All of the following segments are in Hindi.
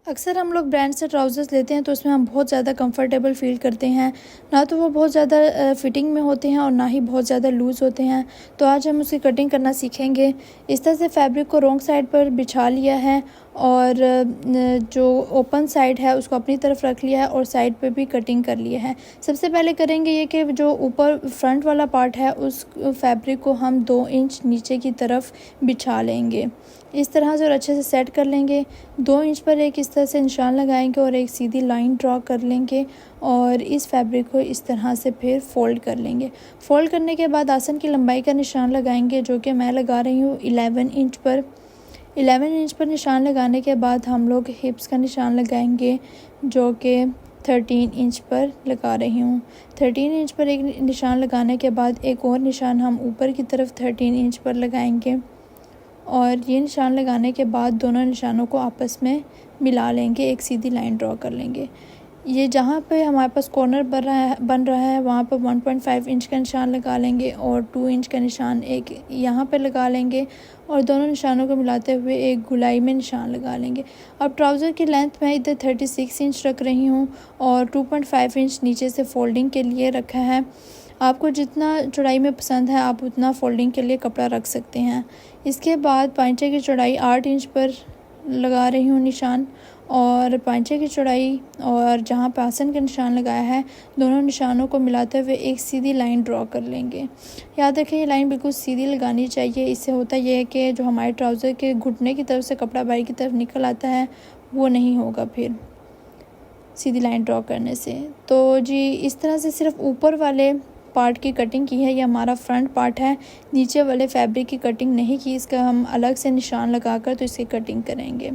अक्सर हम लोग ब्रांड से ट्राउज़र्स लेते हैं तो उसमें हम बहुत ज़्यादा कंफर्टेबल फ़ील करते हैं। ना तो वो बहुत ज़्यादा फ़िटिंग में होते हैं और ना ही बहुत ज़्यादा लूज़ होते हैं। तो आज हम उसकी कटिंग करना सीखेंगे। इस तरह से फैब्रिक को रॉन्ग साइड पर बिछा लिया है और जो ओपन साइड है उसको अपनी तरफ रख लिया है और साइड पे भी कटिंग कर लिया है। सबसे पहले करेंगे ये कि जो ऊपर फ्रंट वाला पार्ट है उस फैब्रिक को हम 2 इंच नीचे की तरफ बिछा लेंगे इस तरह से और अच्छे से सेट कर लेंगे। 2 इंच पर एक इस तरह से निशान लगाएंगे और एक सीधी लाइन ड्रॉ कर लेंगे और इस फैब्रिक को इस तरह से फिर फोल्ड कर लेंगे। फोल्ड करने के बाद आसन की लंबाई का निशान लगाएंगे जो कि मैं लगा रही हूँ 11 इंच पर। 11 इंच पर निशान लगाने के बाद हम लोग हिप्स का निशान लगाएंगे जो कि 13 इंच पर लगा रही हूँ। 13 इंच पर एक निशान लगाने के बाद एक और निशान हम ऊपर की तरफ 13 इंच पर लगाएंगे और ये निशान लगाने के बाद दोनों निशानों को आपस में मिला लेंगे, एक सीधी लाइन ड्रॉ कर लेंगे। ये जहाँ पे हमारे पास कॉर्नर बन रहा है वहाँ पर 1.5 इंच का निशान लगा लेंगे और 2 इंच का निशान एक यहाँ पे लगा लेंगे और दोनों निशानों को मिलाते हुए एक गुलाई में निशान लगा लेंगे। अब ट्राउज़र की लेंथ मैं इधर 36 इंच रख रही हूँ और 2.5 इंच नीचे से फोल्डिंग के लिए रखा है। आपको जितना चौड़ाई में पसंद है आप उतना फोल्डिंग के लिए कपड़ा रख सकते हैं। इसके बाद पांचे की चौड़ाई 8 इंच पर लगा रही हूँ निशान और पांचे की चौड़ाई और जहाँ पे आसन का निशान लगाया है दोनों निशानों को मिलाते हुए एक सीधी लाइन ड्रॉ कर लेंगे। याद रखें ये लाइन बिल्कुल सीधी लगानी चाहिए। इससे होता यह है कि जो हमारे ट्राउज़र के घुटने की तरफ से कपड़ा बाहर की तरफ निकल आता है वो नहीं होगा फिर सीधी लाइन ड्रॉ करने से। तो जी इस तरह से सिर्फ ऊपर वाले पार्ट की कटिंग की है। ये हमारा फ्रंट पार्ट है, नीचे वाले फैब्रिक की कटिंग नहीं की। इसका हम अलग से निशान लगाकर तो इसकी कटिंग करेंगे।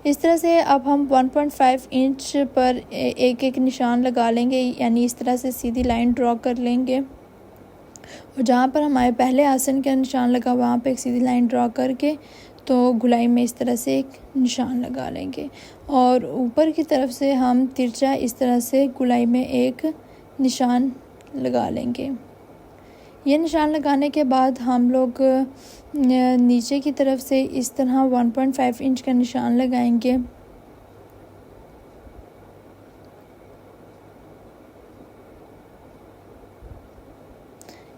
इस तरह से अब हम 1.5 इंच पर एक एक निशान लगा लेंगे, यानी इस तरह से सीधी लाइन ड्रॉ कर लेंगे और जहाँ पर हमारे पहले आसन का निशान लगा वहाँ पर एक सीधी लाइन ड्रॉ करके तो गुलाई में इस तरह से एक निशान लगा लेंगे और ऊपर की तरफ से हम तिरछा इस तरह से गुलाई में एक निशान लगा लेंगे। ये निशान लगाने के बाद हम लोग नीचे की तरफ से इस तरह 1.5 इंच का निशान लगाएंगे।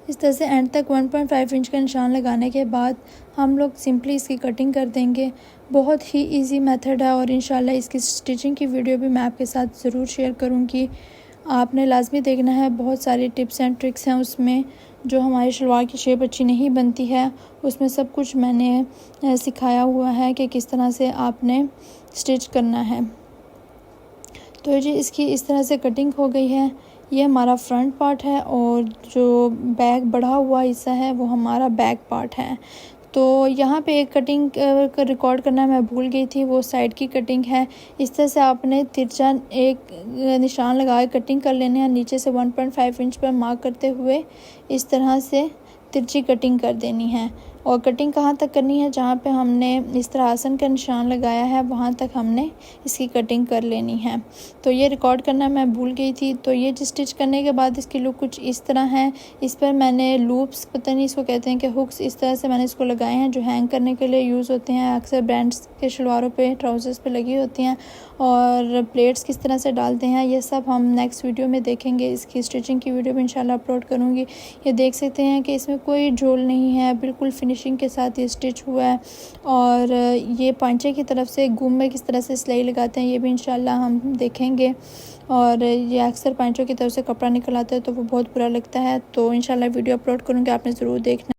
इस तरह से एंड तक 1.5 इंच का निशान लगाने के बाद हम लोग सिंपली इसकी कटिंग कर देंगे। बहुत ही इजी मेथड है और इंशाल्लाह इसकी स्टिचिंग की वीडियो भी मैं आपके साथ ज़रूर शेयर करूँगी। आपने लाजमी देखना है, बहुत सारी टिप्स एंड ट्रिक्स हैं उसमें। जो हमारी शलवार की शेप अच्छी नहीं बनती है उसमें सब कुछ मैंने सिखाया हुआ है कि किस तरह से आपने स्टिच करना है। तो जी इसकी इस तरह से कटिंग हो गई है। ये हमारा फ्रंट पार्ट है और जो बैक बढ़ा हुआ हिस्सा है वो हमारा बैक पार्ट है। तो यहाँ पे एक कटिंग का रिकॉर्ड करना मैं भूल गई थी, वो साइड की कटिंग है। इस तरह से आपने तिरछा एक निशान लगा के कटिंग कर लेने हैं, नीचे से 1.5 इंच पर मार्क करते हुए इस तरह से तिरछी कटिंग कर देनी है। और कटिंग कहाँ तक करनी है, जहाँ पे हमने इस तरह आसन का निशान लगाया है वहाँ तक हमने इसकी कटिंग कर लेनी है। तो ये रिकॉर्ड करना मैं भूल गई थी। तो ये स्टिच करने के बाद इसकी लुक कुछ इस तरह है। इस पर मैंने लूप्स, पता नहीं इसको कहते हैं कि हुक्स, इस तरह से मैंने इसको लगाए हैं जो हैंग करने के लिए यूज़ होते हैं। अक्सर ब्रांड्स के शलवारों पे, ट्राउज़र्स पे लगी होती हैं। और प्लेट्स किस तरह से डालते हैं ये सब हम नेक्स्ट वीडियो में देखेंगे। इसकी स्टिचिंग की वीडियो भी इंशाल्लाह अपलोड करूँगी। ये देख सकते हैं कि इसमें कोई झोल नहीं है, बिल्कुल फिनिशिंग के साथ ये स्टिच हुआ है। और ये पांचे की तरफ से गुम में किस तरह से सिलाई लगाते हैं ये भी इंशाल्लाह हम देखेंगे। और ये अक्सर पांचों की तरफ से कपड़ा निकल आता है तो वो बहुत बुरा लगता है। तो इंशाल्लाह वीडियो अपलोड करूँगी, आपने ज़रूर देखना।